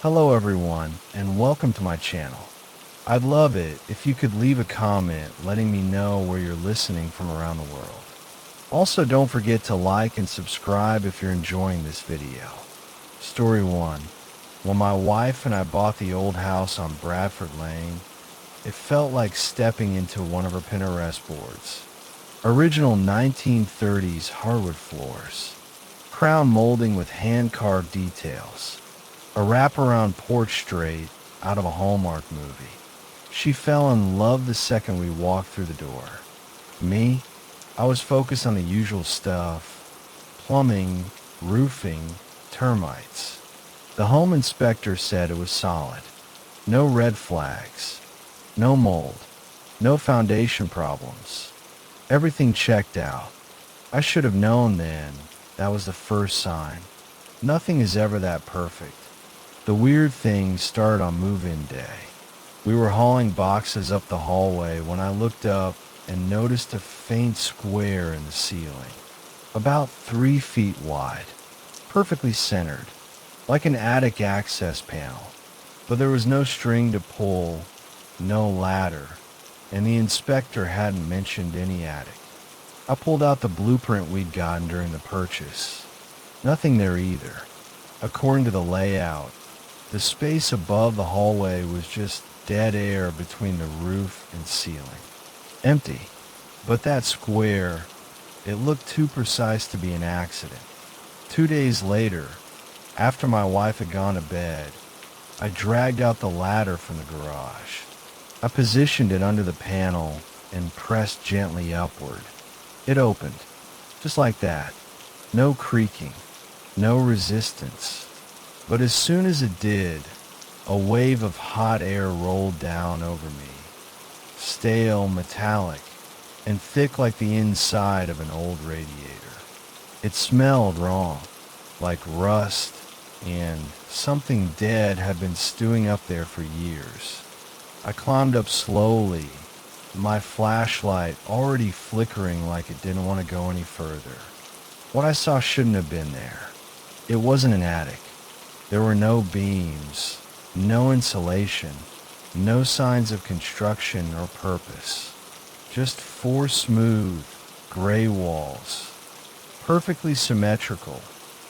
Hello everyone, and welcome to my channel. I'd love it if you could leave a comment letting me know where you're listening from around the world. Also, don't forget to like and subscribe if you're enjoying this video. Story 1. When my wife and I bought the old house on Bradford Lane, it felt like stepping into one of her Pinterest boards. Original 1930s hardwood floors, crown molding with hand-carved details, a wraparound porch straight out of a Hallmark movie. She fell in love the second we walked through the door. Me, I was focused on the usual stuff: plumbing, roofing, termites. The home inspector said it was solid. No red flags, no mold, no foundation problems. Everything checked out. I should have known then. That was the first sign. Nothing is ever that perfect. The weird thing started on move-in day. We were hauling boxes up the hallway when I looked up and noticed a faint square in the ceiling, about 3 feet wide, perfectly centered, like an attic access panel. But there was no string to pull, no ladder, and the inspector hadn't mentioned any attic. I pulled out the blueprint we'd gotten during the purchase. Nothing there either. According to the layout, the space above the hallway was just dead air between the roof and ceiling. Empty. But that square, it looked too precise to be an accident. 2 days later, after my wife had gone to bed, I dragged out the ladder from the garage. I positioned it under the panel and pressed gently upward. It opened, just like that. No creaking, no resistance. But as soon as it did, a wave of hot air rolled down over me, stale, metallic, and thick like the inside of an old radiator. It smelled wrong, like rust, and something dead had been stewing up there for years. I climbed up slowly, my flashlight already flickering like it didn't want to go any further. What I saw shouldn't have been there. It wasn't an attic. There were no beams, no insulation, no signs of construction or purpose. Just 4 smooth, gray walls, perfectly symmetrical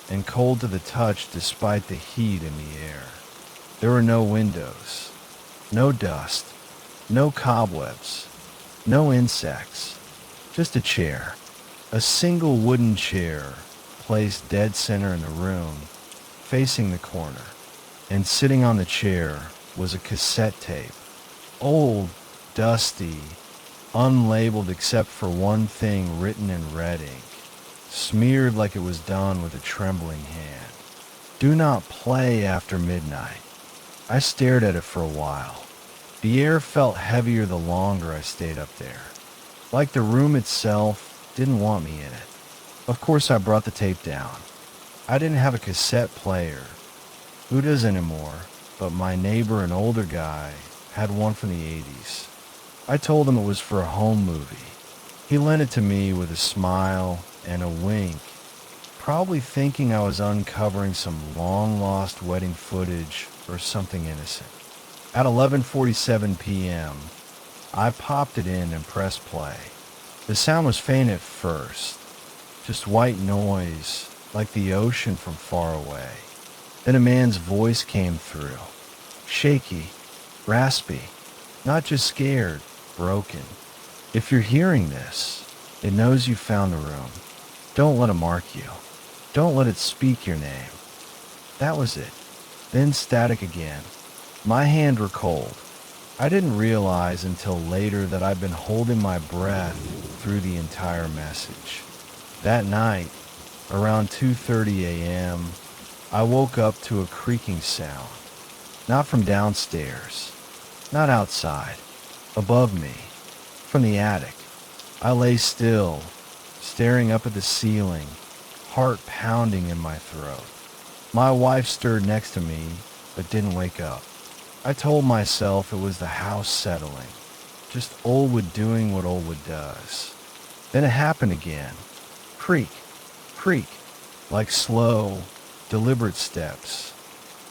and cold to the touch despite the heat in the air. There were no windows, no dust, no cobwebs, no insects, just a chair. A single wooden chair placed dead center in the room, facing the corner, and sitting on the chair was a cassette tape. Old, dusty, unlabeled except for one thing written in red ink, smeared like it was done with a trembling hand. Do not play after midnight. I stared at it for a while. The air felt heavier the longer I stayed up there, like the room itself didn't want me in it. Of course I brought the tape down. I didn't have a cassette player. Who does anymore? But my neighbor, an older guy, had one from the 80s. I told him it was for a home movie. He lent it to me with a smile and a wink, probably thinking I was uncovering some long-lost wedding footage or something innocent. At 11:47 p.m., I popped it in and pressed play. The sound was faint at first, just white noise, like the ocean from far away. Then a man's voice came through, shaky, raspy, not just scared, broken. If you're hearing this, it knows you found the room. Don't let it mark you. Don't let it speak your name. That was it. Then static again. My hands were cold. I didn't realize until later that I'd been holding my breath through the entire message. That night, around 2:30 a.m., I woke up to a creaking sound. Not from downstairs, not outside, above me, from the attic. I lay still, staring up at the ceiling, heart pounding in my throat. My wife stirred next to me, but didn't wake up. I told myself it was the house settling, just Oldwood doing what Oldwood does. Then it happened again. Creak, creak, like slow, deliberate steps.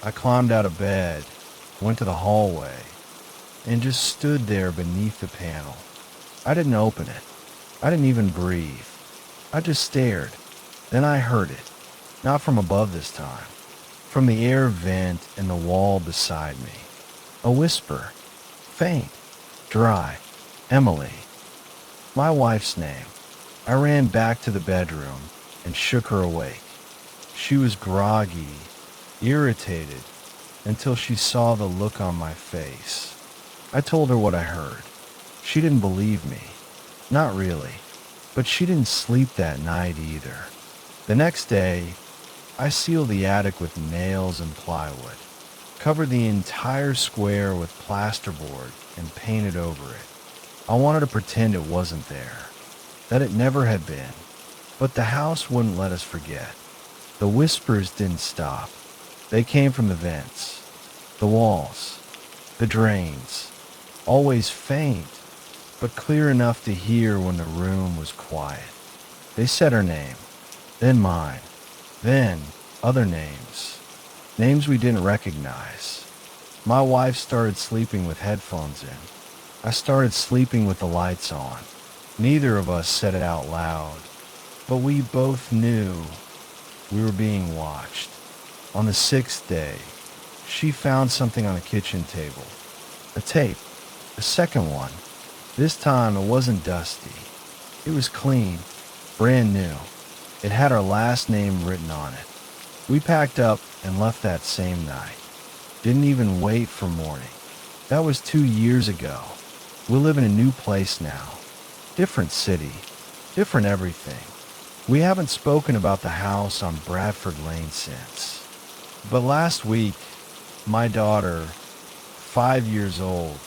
I climbed out of bed, went to the hallway, and just stood there beneath the panel. I didn't open it. I didn't even breathe. I just stared. Then I heard it. Not from above this time. From the air vent in the wall beside me. A whisper. Faint. Dry. Emily. My wife's name. I ran back to the bedroom and shook her awake. She was groggy, irritated, until she saw the look on my face. I told her what I heard. She didn't believe me. Not really. But she didn't sleep that night either. The next day, I sealed the attic with nails and plywood, covered the entire square with plasterboard, and painted over it. I wanted to pretend it wasn't there, that it never had been. But the house wouldn't let us forget. The whispers didn't stop. They came from the vents, the walls, the drains, always faint, but clear enough to hear when the room was quiet. They said her name, then mine, then other names, names we didn't recognize. My wife started sleeping with headphones in. I started sleeping with the lights on. Neither of us said it out loud, but we both knew we were being watched. On the 6th day, she found something on the kitchen table. A tape. A second one. This time it wasn't dusty. It was clean, brand new. It had our last name written on it. We packed up and left that same night. Didn't even wait for morning. That was 2 years ago. We live in a new place now. Different city. Different everything. We haven't spoken about the house on Bradford Lane since. But last week, my daughter, 5 years old,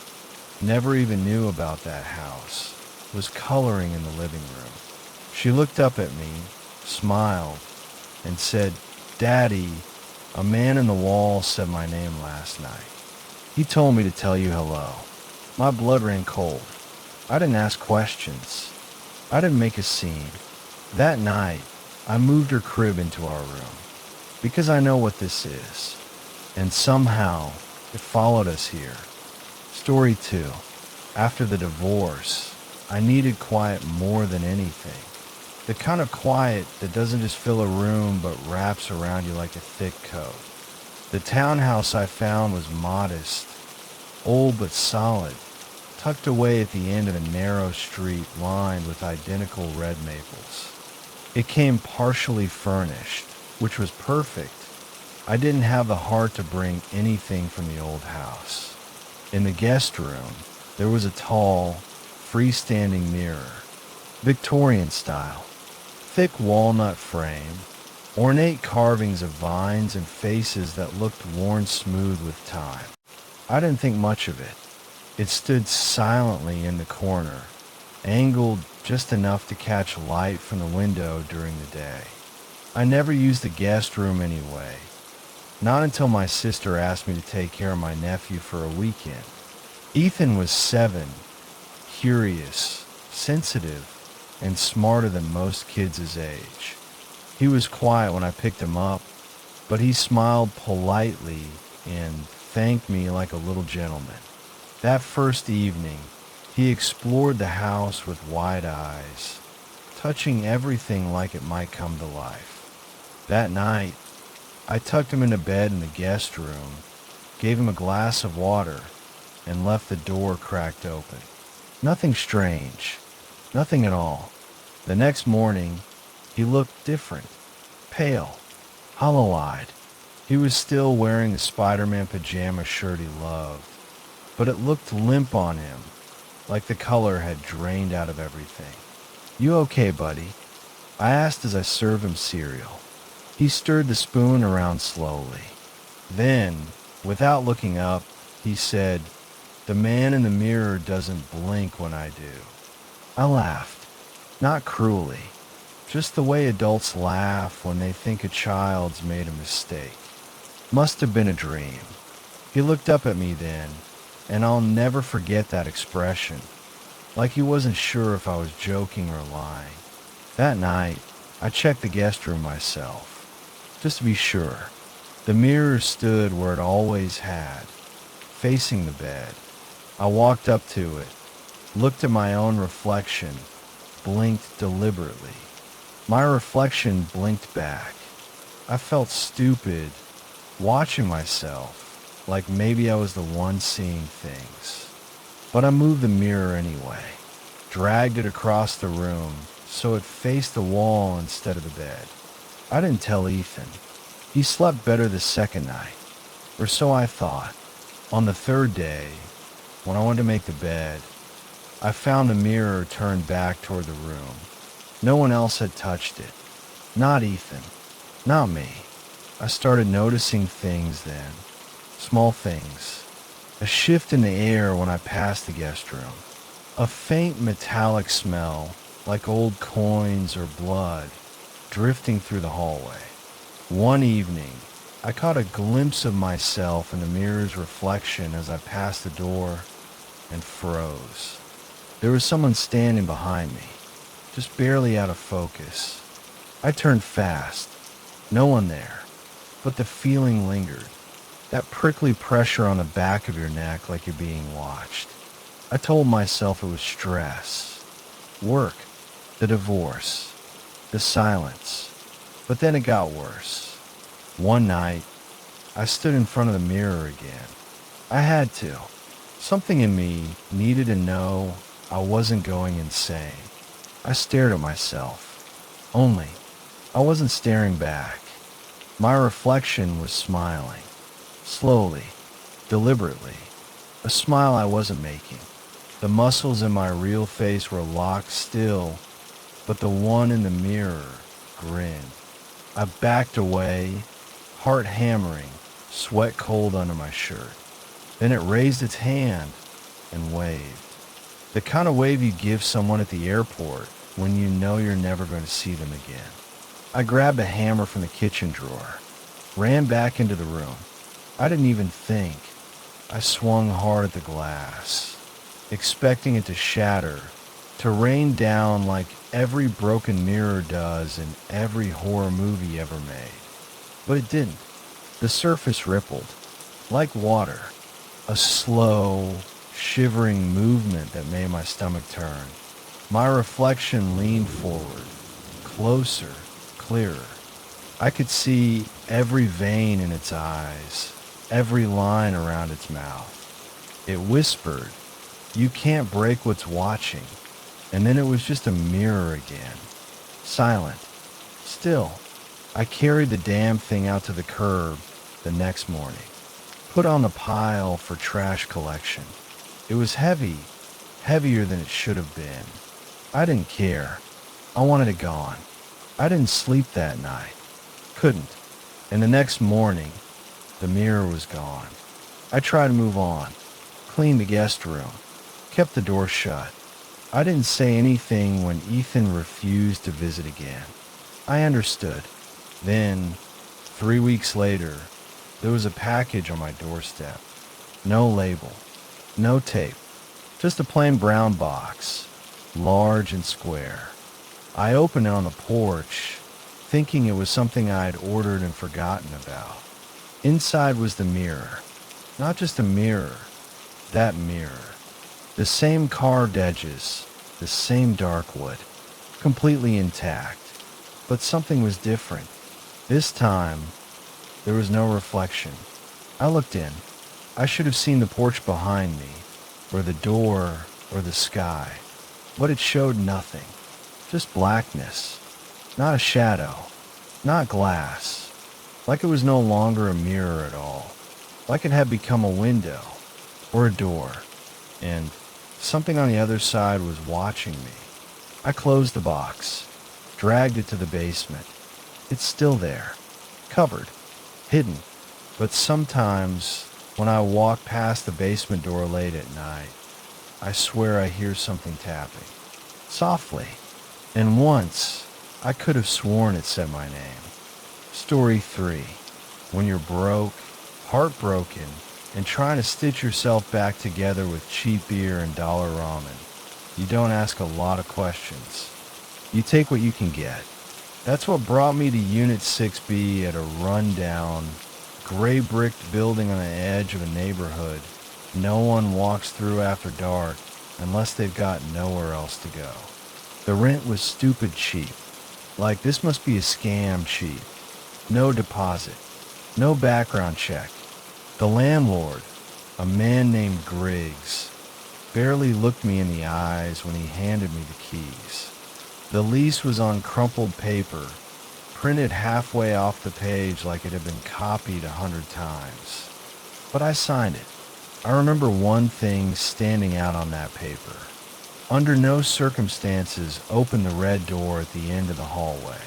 never even knew about that house, was coloring in the living room. She looked up at me, smiled, and said, "Daddy, a man in the wall said my name last night. He told me to tell you hello." My blood ran cold. I didn't ask questions. I didn't make a scene. That night, I moved her crib into our room, because I know what this is. And somehow, it followed us here. Story 2. After the divorce, I needed quiet more than anything. The kind of quiet that doesn't just fill a room but wraps around you like a thick coat. The townhouse I found was modest, old but solid, tucked away at the end of a narrow street lined with identical red maples. It came partially furnished, which was perfect. I didn't have the heart to bring anything from the old house. In the guest room, there was a tall, freestanding mirror, Victorian style, thick walnut frame, ornate carvings of vines and faces that looked worn smooth with time. I didn't think much of it. It stood silently in the corner, angled just enough to catch light from the window during the day. I never used the guest room anyway, not until my sister asked me to take care of my nephew for a weekend. Ethan was 7, curious, sensitive, and smarter than most kids his age. He was quiet when I picked him up, but he smiled politely and thanked me like a little gentleman. That first evening, he explored the house with wide eyes, touching everything like it might come to life. That night, I tucked him into bed in the guest room, gave him a glass of water, and left the door cracked open. Nothing strange, nothing at all. The next morning, he looked different, pale, hollow-eyed. He was still wearing the Spider-Man pajama shirt he loved, but it looked limp on him, like the color had drained out of everything. "You okay, buddy?" I asked as I served him cereal. He stirred the spoon around slowly. Then, without looking up, he said, "The man in the mirror doesn't blink when I do." I laughed, not cruelly, just the way adults laugh when they think a child's made a mistake. Must have been a dream. He looked up at me then, and I'll never forget that expression, like he wasn't sure if I was joking or lying. That night, I checked the guest room myself, just to be sure. The mirror stood where it always had, facing the bed. I walked up to it, looked at my own reflection, blinked deliberately. My reflection blinked back. I felt stupid, watching myself, like maybe I was the one seeing things. But I moved the mirror anyway, dragged it across the room so it faced the wall instead of the bed. I didn't tell Ethan. He slept better the second night, or so I thought. On the third day, when I went to make the bed, I found the mirror turned back toward the room. No one else had touched it. Not Ethan. Not me. I started noticing things then. Small things. A shift in the air when I passed the guest room. A faint metallic smell, like old coins or blood, drifting through the hallway. One evening, I caught a glimpse of myself in the mirror's reflection as I passed the door and froze. There was someone standing behind me, just barely out of focus. I turned fast. No one there, but the feeling lingered. That prickly pressure on the back of your neck like you're being watched. I told myself it was stress, work, the divorce, the silence. But then it got worse. One night, I stood in front of the mirror again. I had to. Something in me needed to know I wasn't going insane. I stared at myself. Only, I wasn't staring back. My reflection was smiling. Slowly, deliberately. A smile I wasn't making. The muscles in my real face were locked still, but the one in the mirror grinned. I backed away, heart hammering, sweat cold under my shirt. Then it raised its hand and waved. The kind of wave you give someone at the airport when you know you're never going to see them again. I grabbed a hammer from the kitchen drawer, ran back into the room. I didn't even think. I swung hard at the glass, expecting it to shatter, to rain down like every broken mirror does in every horror movie ever made. But it didn't. The surface rippled, like water, a slow, shivering movement that made my stomach turn. My reflection leaned forward, closer, clearer. I could see every vein in its eyes, every line around its mouth. It whispered, "You can't break what's watching." And then it was just a mirror again. Silent. Still. I carried the damn thing out to the curb the next morning. Put on the pile for trash collection. It was heavy. Heavier than it should have been. I didn't care. I wanted it gone. I didn't sleep that night. Couldn't. And the next morning, the mirror was gone. I tried to move on. Cleaned the guest room. Kept the door shut. I didn't say anything when Ethan refused to visit again. I understood. Then, 3 weeks later, there was a package on my doorstep. No label. No tape. Just a plain brown box. Large and square. I opened it on the porch, thinking it was something I had ordered and forgotten about. Inside was the mirror. Not just a mirror. That mirror. The same carved edges, the same dark wood, completely intact. But something was different. This time, there was no reflection. I looked in. I should have seen the porch behind me, or the door, or the sky. But it showed nothing. Just blackness. Not a shadow. Not glass. Like it was no longer a mirror at all. Like it had become a window, or a door. And something on the other side was watching me. I closed the box, dragged it to the basement. It's still there, covered, hidden. But sometimes, when I walk past the basement door late at night, I swear I hear something tapping, softly. And once, I could have sworn it said my name. Story 3. When you're broke, heartbroken, and trying to stitch yourself back together with cheap beer and dollar ramen, you don't ask a lot of questions. You take what you can get. That's what brought me to Unit 6B at a rundown, gray bricked building on the edge of a neighborhood no one walks through after dark unless they've got nowhere else to go. The rent was stupid cheap. Like, this must be a scam cheap. No deposit. No background check. The landlord, a man named Griggs, barely looked me in the eyes when he handed me the keys. The lease was on crumpled paper, printed halfway off the page like it had been copied 100 times. But I signed it. I remember one thing standing out on that paper. Under no circumstances open the red door at the end of the hallway.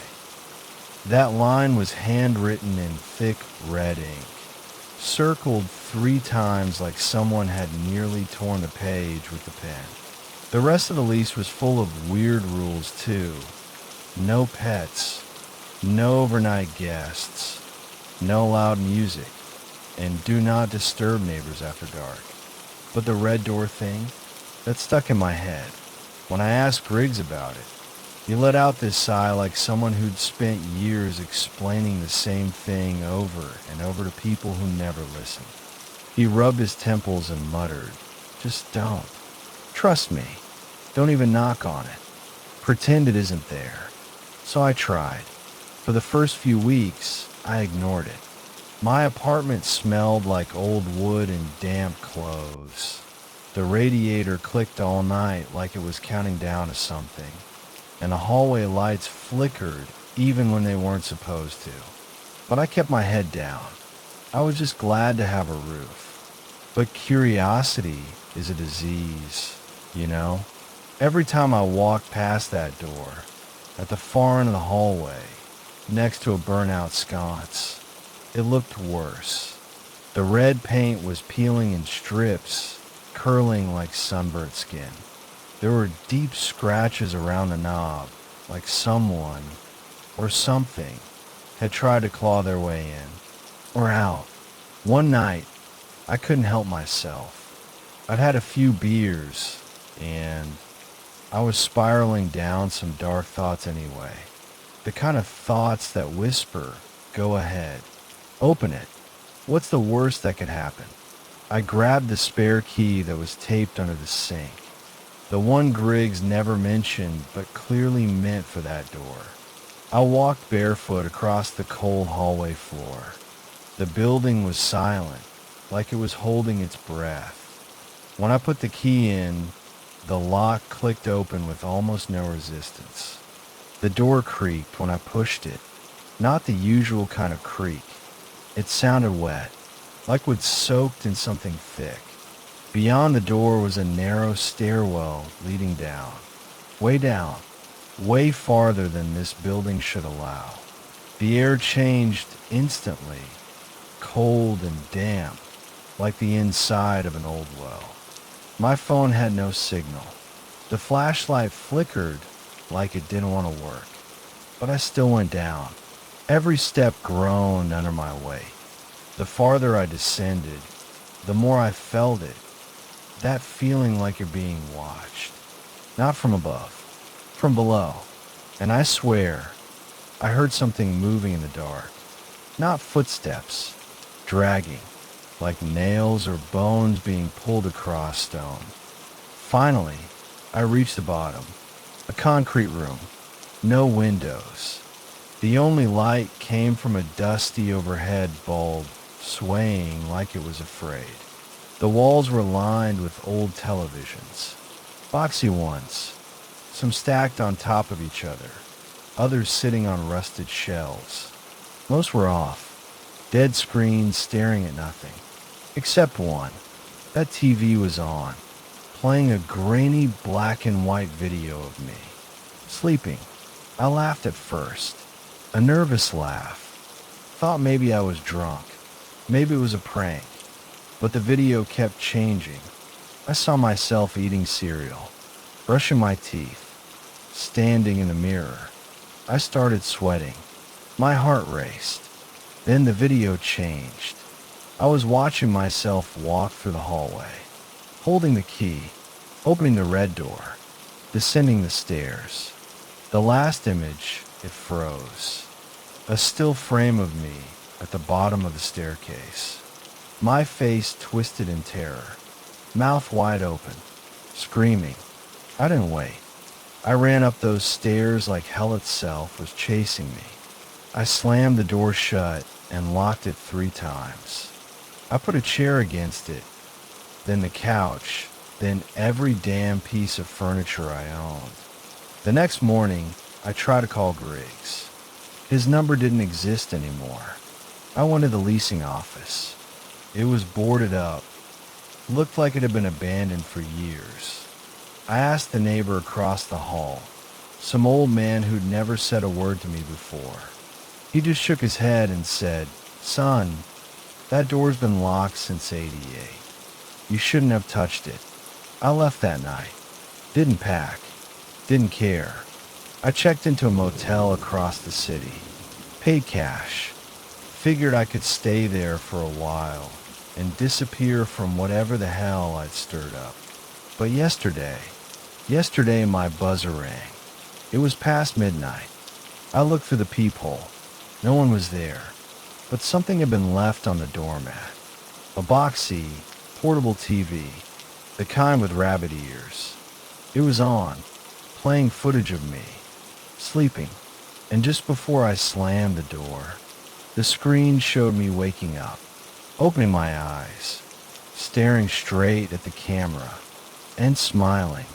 That line was handwritten in thick red ink, circled 3 times like someone had nearly torn the page with the pen. The rest of the lease was full of weird rules too. No pets, no overnight guests, no loud music, and do not disturb neighbors after dark. But the red door thing, that stuck in my head. When I asked Griggs about it, he let out this sigh like someone who'd spent years explaining the same thing over and over to people who never listened. He rubbed his temples and muttered, "Just don't. Trust me. Don't even knock on it. Pretend it isn't there." So I tried. For the first few weeks, I ignored it. My apartment smelled like old wood and damp clothes. The radiator clicked all night like it was counting down to something, and the hallway lights flickered even when they weren't supposed to. But I kept my head down. I was just glad to have a roof. But curiosity is a disease, you know? Every time I walked past that door, at the far end of the hallway, next to a burnout sconce, it looked worse. The red paint was peeling in strips, curling like sunburnt skin. There were deep scratches around the knob, like someone, or something, had tried to claw their way in, or out. One night, I couldn't help myself. I'd had a few beers, and I was spiraling down some dark thoughts anyway. The kind of thoughts that whisper, "Go ahead. Open it. What's the worst that could happen?" I grabbed the spare key that was taped under the sink. The one Griggs never mentioned, but clearly meant for that door. I walked barefoot across the cold hallway floor. The building was silent, like it was holding its breath. When I put the key in, the lock clicked open with almost no resistance. The door creaked when I pushed it, not the usual kind of creak. It sounded wet, like we'd soaked in something thick. Beyond the door was a narrow stairwell leading down, way farther than this building should allow. The air changed instantly, cold and damp, like the inside of an old well. My phone had no signal. The flashlight flickered like it didn't want to work, but I still went down. Every step groaned under my weight. The farther I descended, the more I felt it. That feeling like you're being watched. Not from above, from below. And I swear, I heard something moving in the dark. Not footsteps, dragging, like nails or bones being pulled across stone. Finally, I reached the bottom. A concrete room. No windows. The only light came from a dusty overhead bulb, swaying like it was afraid. The walls were lined with old televisions. Boxy ones. Some stacked on top of each other. Others sitting on rusted shelves. Most were off. Dead screens staring at nothing. Except one. That TV was on, playing a grainy black and white video of me. Sleeping. I laughed at first. A nervous laugh. Thought maybe I was drunk. Maybe it was a prank. But the video kept changing. I saw myself eating cereal, brushing my teeth, standing in the mirror. I started sweating. My heart raced. Then the video changed. I was watching myself walk through the hallway, holding the key, opening the red door, descending the stairs. The last image, it froze. A still frame of me, at the bottom of the staircase. My face twisted in terror, mouth wide open, screaming. I didn't wait. I ran up those stairs like hell itself was chasing me. I slammed the door shut and locked it 3 times. I put a chair against it, then the couch, then every damn piece of furniture I owned. The next morning, I tried to call Griggs. His number didn't exist anymore. I went to the leasing office. It was boarded up. Looked like it had been abandoned for years. I asked the neighbor across the hall, some old man who'd never said a word to me before. He just shook his head and said, "Son, that door's been locked since '88. You shouldn't have touched it." I left that night. Didn't pack. Didn't care. I checked into a motel across the city. Paid cash. Figured I could stay there for a while and disappear from whatever the hell I'd stirred up. But yesterday my buzzer rang. It was past midnight. I looked through the peephole. No one was there, but something had been left on the doormat. A boxy, portable TV, the kind with rabbit ears. It was on, playing footage of me, sleeping, and just before I slammed the door, the screen showed me waking up, opening my eyes, staring straight at the camera, and smiling.